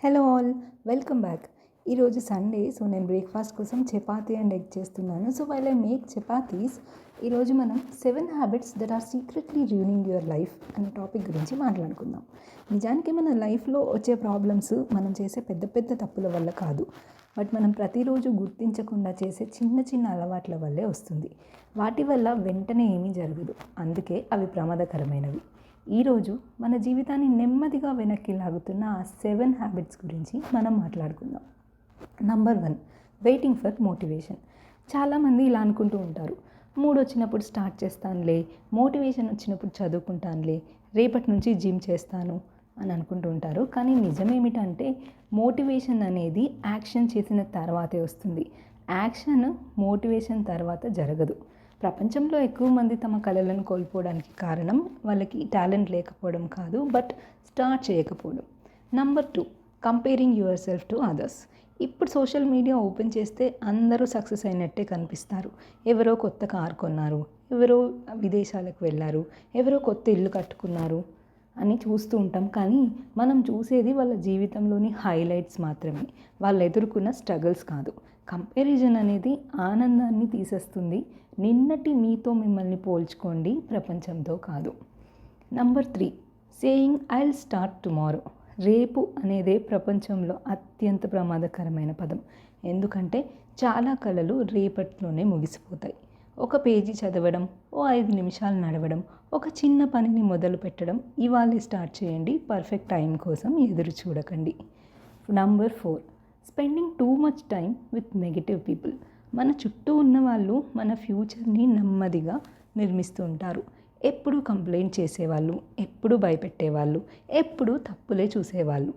Hello all, welcome back. ఈరోజు Sunday, so నేను breakfast కోసం చపాతీ అండ్ ఎగ్ చేస్తున్నాను. So while I make chapatis, ఈరోజు మనం 7 habits that are secretly ruining your life అనే టాపిక్ గురించి మాట్లాడుకుందాం. నిజానికి మన లైఫ్లో వచ్చే ప్రాబ్లమ్స్ మనం చేసే పెద్ద పెద్ద తప్పుల వల్ల కాదు, బట్ మనం ప్రతిరోజు గుర్తించకుండా చేసే చిన్న చిన్న అలవాట్ల వల్లే వస్తుంది. వాటి వల్ల వెంటనే ఏమీ జరగదు, అందుకే అవి ప్రమాదకరమైనవి. ఈరోజు మన జీవితాన్ని నెమ్మదిగా వెనక్కి లాగుతున్న ఆ 7 హ్యాబిట్స్ గురించి మనం మాట్లాడుకుందాం. Number 1, waiting for motivation. చాలామంది ఇలా అనుకుంటూ ఉంటారు, మూడ్ వచ్చినప్పుడు స్టార్ట్ చేస్తానులే, మోటివేషన్ వచ్చినప్పుడు చదువుకుంటానులే, రేపటి నుంచి జిమ్ చేస్తాను అని అనుకుంటూ ఉంటారు. కానీ నిజమేమిటంటే మోటివేషన్ అనేది యాక్షన్ చేసిన తర్వాతే వస్తుంది. యాక్షన్ మోటివేషన్ తర్వాత జరగదు. ప్రపంచంలో ఎక్కువ మంది తమ కళలను కోల్పోవడానికి కారణం వాళ్ళకి టాలెంట్ లేకపోవడం కాదు, బట్ స్టార్ట్ చేయకపోవడం. Number 2, comparing your self to others. ఇప్పుడు సోషల్ మీడియా ఓపెన్ చేస్తే అందరూ సక్సెస్ అయినట్టే కనిపిస్తారు. ఎవరో కొత్త కారు కొన్నారు, ఎవరో విదేశాలకు వెళ్ళారు, ఎవరో కొత్త ఇల్లు కట్టుకున్నారు అని చూస్తూ ఉంటాం. కానీ మనం చూసేది వాళ్ళ జీవితంలోని హైలైట్స్ మాత్రమే, వాళ్ళు ఎదుర్కొన్న స్ట్రగుల్స్ కాదు. కంపారిజన్ అనేది ఆనందాన్ని తీసేస్తుంది. నిన్నటి మీతో మిమ్మల్ని పోల్చుకోండి, ప్రపంచంతో కాదు. Number 3, saying I'll start tomorrow. రేపు అనేదే ప్రపంచంలో అత్యంత ప్రమాదకరమైన పదం. ఎందుకంటే చాలా కళలు రేపట్లోనే ముగిసిపోతాయి. ఒక పేజీ చదవడం, ఓ 5 నిమిషాలు నడవడం, ఒక చిన్న పనిని మొదలు పెట్టడం ఇవాళే స్టార్ట్ చేయండి. పర్ఫెక్ట్ టైం కోసం ఎదురు చూడకండి. Number 4, spending too much time with negative people. మన చుట్టూ ఉన్న వాళ్ళు మన ఫ్యూచర్ని నెమ్మదిగా నిర్మిస్తూ ఉంటారు. ఎప్పుడు కంప్లైంట్ చేసేవాళ్ళు, ఎప్పుడు భయపెట్టేవాళ్ళు, ఎప్పుడు తప్పులే చూసేవాళ్ళు.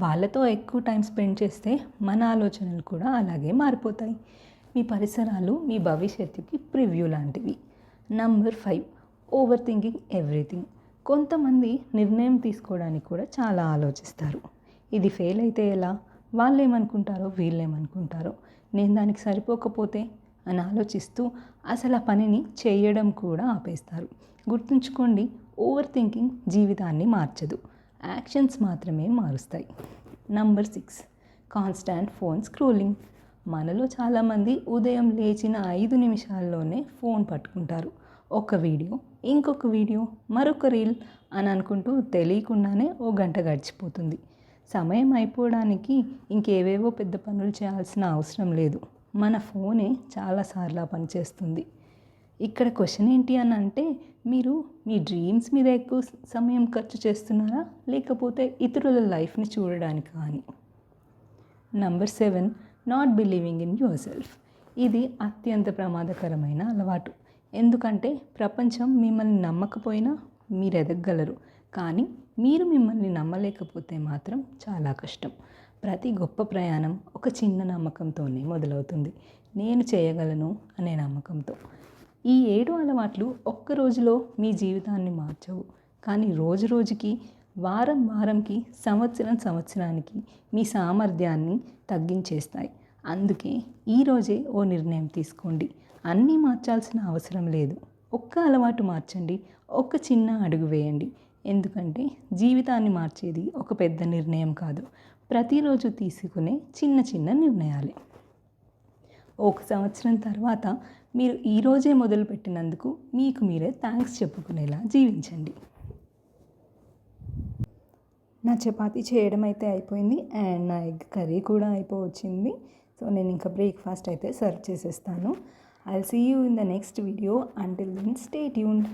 వాళ్ళతో ఎక్కువ టైం స్పెండ్ చేస్తే మన ఆలోచనలు కూడా అలాగే మారిపోతాయి. మీ పరిసరాలు మీ భవిష్యత్తుకి ప్రివ్యూ లాంటివి. Number 5, over thinking everything. కొంతమంది నిర్ణయం తీసుకోవడానికి కూడా చాలా ఆలోచిస్తారు. ఇది ఫెయిల్ అయితే ఎలా, వాళ్ళు ఏమనుకుంటారో, వీళ్ళు ఏమనుకుంటారో, నేను దానికి సరిపోకపోతే అని ఆలోచిస్తూ అసలు ఆ పనిని చేయడం కూడా ఆపేస్తారు. గుర్తుంచుకోండి, ఓవర్ థింకింగ్ జీవితాన్ని మార్చదు, యాక్షన్స్ మాత్రమే మారుస్తాయి. Number 6, constant phone scrolling. మనలో చాలామంది ఉదయం లేచిన 5 నిమిషాల్లోనే ఫోన్ పట్టుకుంటారు. ఒక వీడియో, ఇంకొక వీడియో, మరొక రీల్ అని అనుకుంటూ తెలియకుండానే ఓ గంట గడిచిపోతుంది. సమయం అయిపోవడానికి ఇంకేవేవో పెద్ద పనులు చేయాల్సిన అవసరం లేదు, మన ఫోనే చాలాసార్లు పనిచేస్తుంది. ఇక్కడ క్వశ్చన్ ఏంటి అని అంటే, మీరు మీ డ్రీమ్స్ మీద ఎక్కువ సమయం ఖర్చు చేస్తున్నారా, లేకపోతే ఇతరుల లైఫ్ని చూడడానికి కానీ. Number 7, not believing in your self. ఇది అత్యంత ప్రమాదకరమైన అలవాటు. ఎందుకంటే ప్రపంచం మిమ్మల్ని నమ్మకపోయినా మీరు ఎదగగలరు, కానీ మీరు మిమ్మల్ని నమ్మలేకపోతే మాత్రం చాలా కష్టం. ప్రతి గొప్ప ప్రయాణం ఒక చిన్న నమ్మకంతోనే మొదలవుతుంది. నేను చేయగలను అనే నమ్మకంతో. ఈ 7 అలవాట్లు ఒక్క రోజులో మీ జీవితాన్ని మార్చవు, కానీ రోజు రోజుకి, వారం వారంకి, సంవత్సరం సంవత్సరానికి మీ సామర్థ్యాన్ని తగ్గించేస్తాయి. అందుకే ఈరోజే ఓ నిర్ణయం తీసుకోండి. అన్నీ మార్చాల్సిన అవసరం లేదు, ఒక్క అలవాటు మార్చండి, ఒక చిన్న అడుగు వేయండి. ఎందుకంటే జీవితాన్ని మార్చేది ఒక పెద్ద నిర్ణయం కాదు, ప్రతిరోజు తీసుకునే చిన్న చిన్న నిర్ణయాలే. ఒక సంవత్సరం తర్వాత మీరు ఈరోజే మొదలుపెట్టినందుకు మీకు మీరే థ్యాంక్స్ చెప్పుకునేలా జీవించండి. నా చపాతీ చేయడం అయితే అయిపోయింది, అండ్ నా ఎగ్ కర్రీ కూడా అయిపోవచ్చింది. సో నేను ఇంకా బ్రేక్ఫాస్ట్ అయితే సర్వ్ చేసేస్తాను. I'll see you in the next video. Until then, stay tuned.